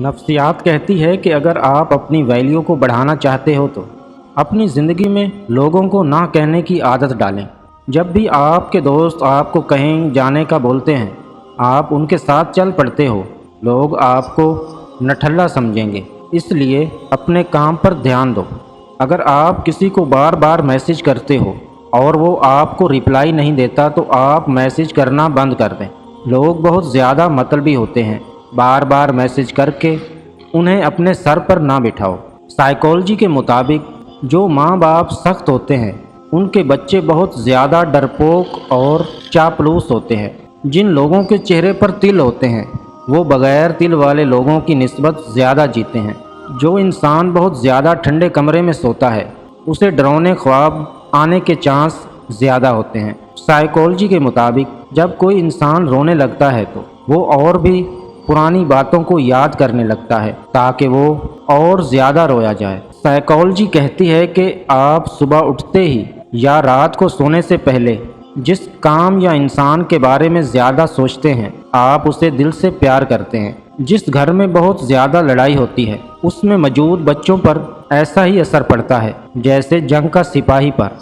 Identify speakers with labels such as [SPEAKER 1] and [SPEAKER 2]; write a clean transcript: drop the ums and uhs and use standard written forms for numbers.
[SPEAKER 1] नफ्सियात कहती है कि अगर आप अपनी वैल्यू को बढ़ाना चाहते हो तो अपनी ज़िंदगी में लोगों को ना कहने की आदत डालें। जब भी आपके दोस्त आपको कहीं जाने का बोलते हैं, आप उनके साथ चल पड़ते हो, लोग आपको नठल्ला समझेंगे। इसलिए अपने काम पर ध्यान दो। अगर आप किसी को बार बार मैसेज करते हो और वो आपको रिप्लाई नहीं देता तो आप मैसेज करना बंद कर दें। लोग बहुत ज़्यादा मतलबी होते हैं, बार बार मैसेज करके उन्हें अपने सर पर ना बिठाओ। साइकोलॉजी के मुताबिक जो माँ बाप सख्त होते हैं उनके बच्चे बहुत ज़्यादा डरपोक और चापलूस होते हैं। जिन लोगों के चेहरे पर तिल होते हैं वो बग़ैर तिल वाले लोगों की निस्बत ज़्यादा जीते हैं। जो इंसान बहुत ज़्यादा ठंडे कमरे में सोता है उसे डरावने ख्वाब आने के चांस ज़्यादा होते हैं। साइकोलॉजी के मुताबिक जब कोई इंसान रोने लगता है तो वो और भी पुरानी बातों को याद करने लगता है ताकि वो और ज़्यादा रोया जाए। साइकोलॉजी कहती है कि आप सुबह उठते ही या रात को सोने से पहले जिस काम या इंसान के बारे में ज़्यादा सोचते हैं आप उसे दिल से प्यार करते हैं। जिस घर में बहुत ज़्यादा लड़ाई होती है उसमें मौजूद बच्चों पर ऐसा ही असर पड़ता है जैसे जंग का सिपाही पर।